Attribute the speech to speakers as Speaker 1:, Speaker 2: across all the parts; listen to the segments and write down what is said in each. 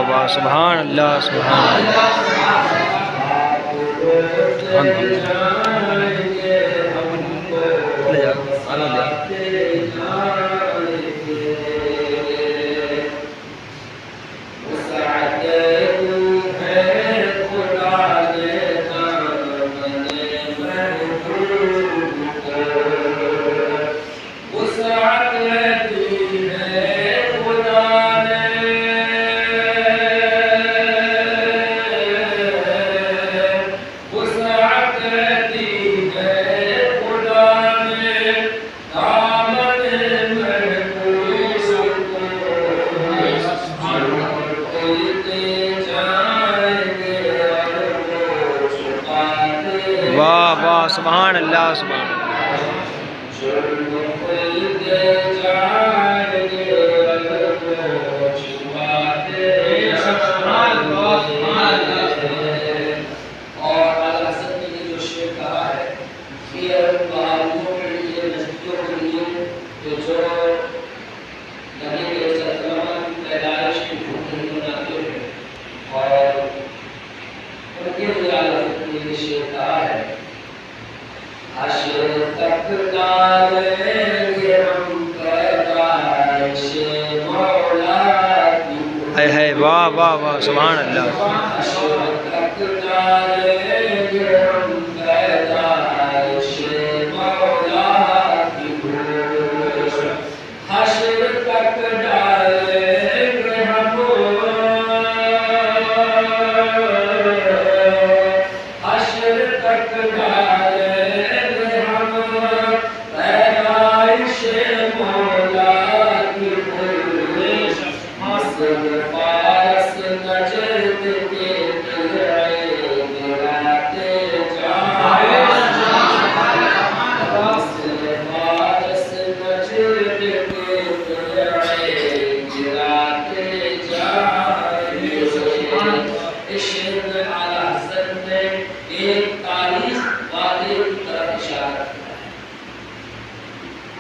Speaker 1: واہ سبحان اللہ سبحان واہ واہ سبحان اللہ سبحان ہے واہ واہ واہ سبحان اللہ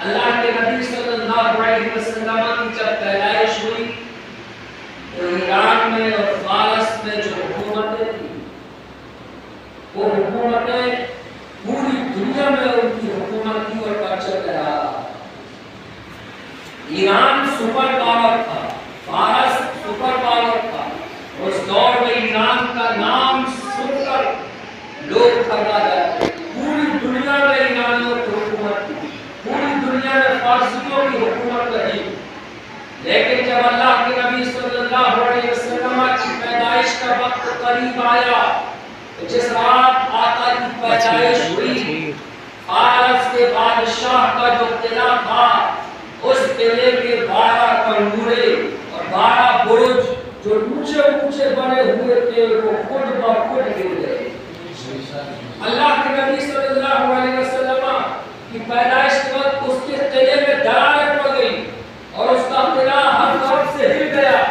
Speaker 2: اللہ کے نبی صلی اللہ علیہ وسلم کی جب پیدائش ہوئی تو ایران میں اور فارس میں جو حکومتیں تھیں وہ حکومتیں پوری دنیا میں ان کی حکومت تھی اور کلچر رہا. ایران سپر پاور تھا, فارس سپر پاور تھا. اس دور میں ایران کا نام سن کر لوگ گھبرا جاتے. پوری دنیا میں ایرانیوں کی حکومت تھی, پوری دنیا میں فارسیوں کی حکومت رہی. لیکن جب اللہ کے نبی صلی اللہ علیہ وسلم کی پیدائش کا وقت قریب آیا, جس رات آقا کی پیدائش ہوئی, فارس کے بادشاہ کا جو قلعہ تھا, اس قلعے کے 12 کنگورے اور 12 برج جو اونچے اونچے بنے ہوئے تھے وہ خود بخود گر گئے. اللہ کے نبی صلی اللہ علیہ وسلم کی پیدائش کے وقت اس کے قلعے میں دراریں پڑ گئی اور اس کا قلعہ ہر طرف سے ہل گیا.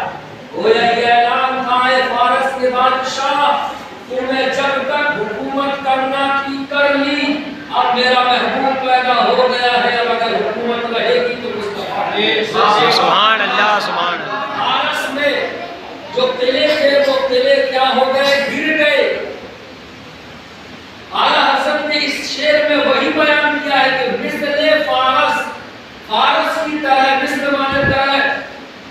Speaker 2: گویا یہ اعلان تھا, اے فارس کے بادشاہ, تمہیں جب تک حکومت کرنا کی کر لی, اب میرا محبوب پیدا ہو گیا ہے, اب اگر حکومت رہے گی تو مصطفیٰ.
Speaker 1: سبحان اللہ سبحان اللہ.
Speaker 2: فارس میں جو قلعے تھے وہ قلعے کیا ہو گئے, گر گئے. اعلیٰ حضرت نے اس شعر میں وہی بیان کیا ہے کہ مثل فارس, فارس کی طرح, مثل مانے طرح.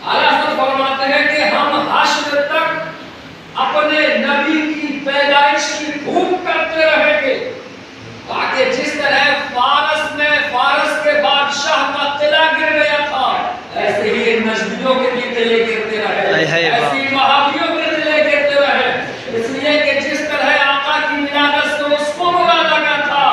Speaker 2: اعلیٰ حضرت فرماتے ہیں کہ ہم حشر تک اپنے نبی کی پیدائش کی بھوک کرتے رہیں گے, تاکہ جس طرح فارس میں فارس کے بادشاہ کا قلعہ گر گیا تھا, ایسے ہی نجدیوں کے بھی قلعے گرتے رہے, ایسے ہی وہابیوں کے قلعے گرتے رہے. اس لیے کہ جس طرح آقا کی ولادت سے اس کو برا لگا تھا,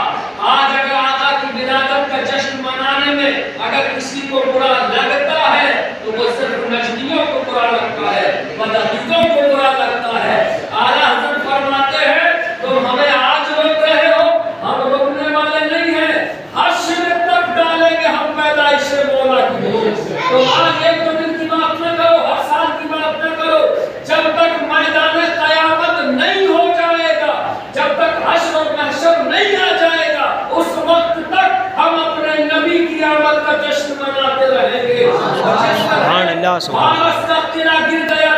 Speaker 2: آج اگر آقا کی ولادت کا جشن منانے میں اگر کسی کو برا لگتا ہے تو وہ صرف نجدیوں کو برا لگتا ہے, بدعقیدوں کو برا لگتا ہے. اعلیٰ حضرت فرماتے ہیں تم ہمیں آج روک رہے ہو, ہم روکنے والے نہیں ہیں, حشر تک ڈالیں گے ہم پیدائش مولا کی. تو آج ایک دو دن کی بات نہ کرو, ہر سال کی بات نہ کرو, جب تک میدان قیامت نہیں ہو جائے گا, جب تک حشر و محشر نہیں آ جائے گا, اس وقت تک ہم اپنے نبی کی آمد کا جشن مناتے رہیں گے.
Speaker 1: سبحان اللہ سبحان اللہ.
Speaker 2: فارس کا قلعہ گر گیا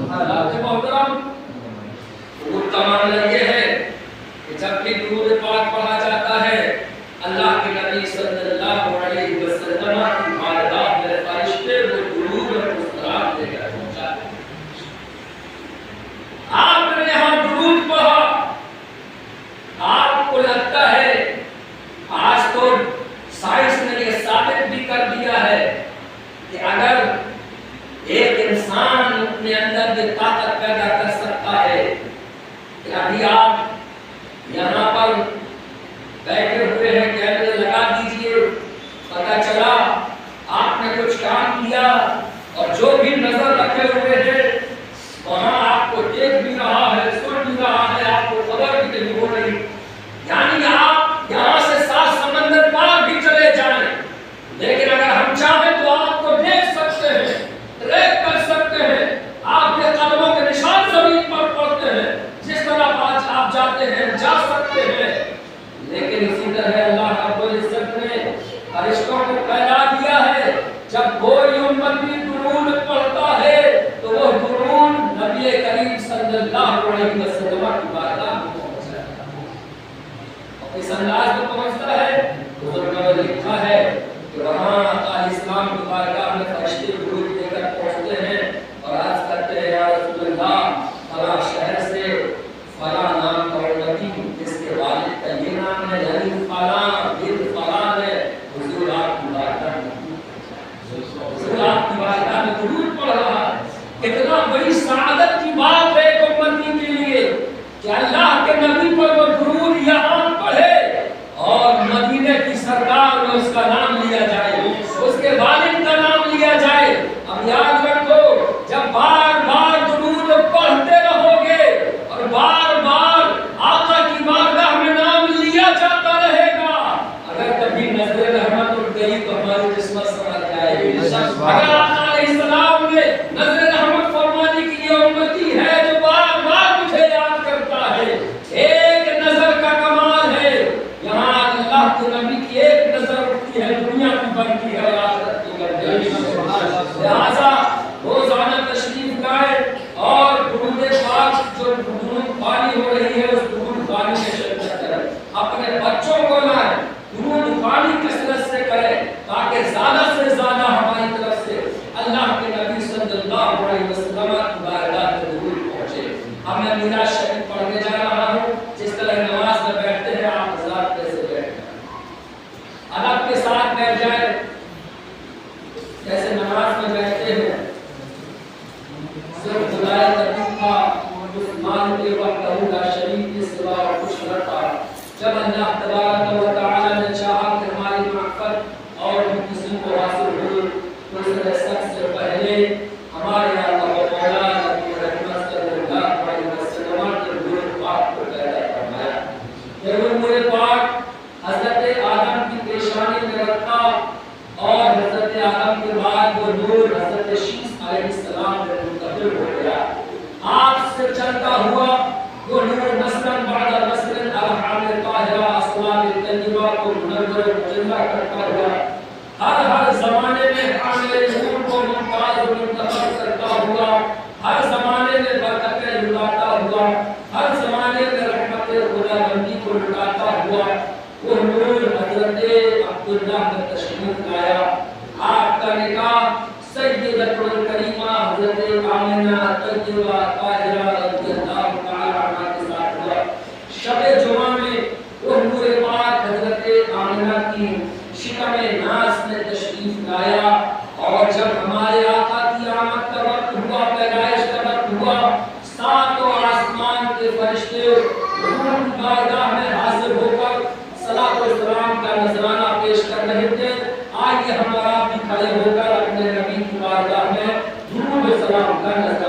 Speaker 2: محترم درود کا معنی یہ ہے کہ جب بھی درود پاک پڑھا جاتا ہے اللہ کے نبی صلی اللہ علیہ وسلم کی بارگاہ میں فرشتے وہ درود اور مسکراہٹ لے کر پہنچاتے ہیں. آپ نے یہاں درود پڑھا, آپ کو لگتا ہے آج تو سائنس نے یہ ثابت بھی کر دیا ہے کہ اگر ایک انسان اپنے اندر یہ طاقت پیدا کر سکتا ہے کہ ابھی آپ یہاں پر بیٹھے ہوئے ہیں, کیمرے لگا دیجئے, پتہ چلا آپ نے کچھ کام کیا اور جو بھی نظر رکھے ہوئے ہیں وہاں آپ کو دیکھ بھی رہا ہے, سن بھی رہا ہے, آپ کو خبر بھی نہیں ہو رہی, یعنی آپ یہاں سے 7 سمندر پار بھی چلے جائیں لیکن اگر ہم چاہیں تو آپ کو دیکھ سکتے ہیں, ٹریک کر سکتے ہیں, آپ کے قدموں کے نشان زمین پر پڑتے ہیں, جس طرح آج آپ جاتے ہیں جا سکتے ہیں. لیکن اسی طرح اللہ رب العزت نے فرشتوں کو پیدا دیا ہے جب کوئی امتی درود پڑھتا ہے تو وہ درود نبی کریم صلی اللہ علیہ وسلم کی بارگاہ میں پہنچ جاتا ہے. اس انداز میں پہنچتا ہے بزرگوں نے لکھا ہے کہ وہاں آقا اسلام کی بارگاہ میں فرشتے درود لے کر پہنچتے ہیں اور عرض کرتے ہیں یا رسول اللہ فلاں شہر سے فلاں نام کا امتی جس کے والد کا یہ نام ہے یعنی فلاں بن فلاں ہے, حضور آپ کی بارگاہ میں آپ کی بارگاہ میں درود پڑھ رہا ہے. اتنا بڑی سعادت کی بات ہے ایک امتی کے لیے کہ اللہ کے نبی پر وہ درود یہاں پڑھے اور مدینے کی سرکار میں اس کا نام لیا جائے, اس کے والد کا نام لیا جائے. اب یاد رکھو جب بار بار درود پڑھتے رہو گے اور بار بار آقا کی بارگاہ میں نام لیا جاتا رہے گا, اگر کبھی نظر رحمت اٹھ گئی تو ہماری قسمت سمجھ جائے گی. اگر آقا علیہ السلام نے نظر رحمت فرمانے کی یہ امتی ہے جو بار بار مجھے یاد کرتا ہے, ایک نظر کا کمال ہے. یہاں اللہ کے نبی کی ایک نظر اٹھتی ہے دنیا کی بنتی ہے اور آخرت کی بنتی ہے. لہذا روزانہ تشریف لائے اور درود پاک جو درود پانی ہو رہی ہے اس درود پانی میں شرکت کریں. اپنے بچوں کو لائیں, درود پانی کثرت سے کریں تاکہ زیادہ سے زیادہ ہماری طرف سے اللہ کے نبی صلی اللہ علیہ وسلم کی بارگاہ میں درود پہنچے. اب میں میراث شریف پڑھنے جا رہا ہوں. جس طرح نماز میں بیٹھتے ہیں آپ حضرات کیسے بیٹھتے ہیں, ادب کے ساتھ بیٹھ جائیں جیسے نماز میں بیٹھتے ہیں. صرف خدائے قدیم کا مان کے وقت ہوگا شریف کے سوا کچھ نہ تھا. جب اللہ تبارک و تعالی نے چاہا کہ ہماری معرفت اور کسی کو حاصل ہو تو اس سب سے پہلے ہمارے آقا و مولا نبی رحمت صلی اللہ علیہ وسلم کے درود پاک کو پیدا فرمایا. یہ درود پاک حضرت آدم کی پیشانی میں رکھا اور حضرت آدم کے بعد وہ نور حضرت شیس علیہ السلام میں منتقل ہو گیا. آپ سے چلتا ہوا وہ نور نسلاً بعد نسل الحام طاہرہ اسلام طیبہ کو منور مجلہ کرتا ہوا ہر زمانے میں حامل نور کو ممتاز و منتخب کرتا ہوا, ہر زمانے میں برکتیں لٹاتا ہوا, ہر زمانے میں رحمت خدا بندی کو لٹاتا ہوا. وہ نور حضرت عبداللہ میں تشریف لایا. آپ کا نکاح سیدۃ الکریمہ حضرت آمنہ طیبہ طاہرہ رضی اللہ تعالی عنہا کے ساتھ ہوا. شب جمعہ میں وہ نور پاک حضرت آمنہ کی شکم ناز میں تشریف لایا اور جب ہمارے آقا کی آمد کا وقت ہوا, پیدائش کا وقت ہوا, ساتوں آسمان کے فرشتے حضور کی بارگاہ میں حاضر ہو کر صلاۃ و سلام کا نذرانہ پیش کر رہے تھے. آئیے ہمارا بھی کھڑے ہو کر اپنے نبی کی بارگاہ میں درود و سلام کا نذرانہ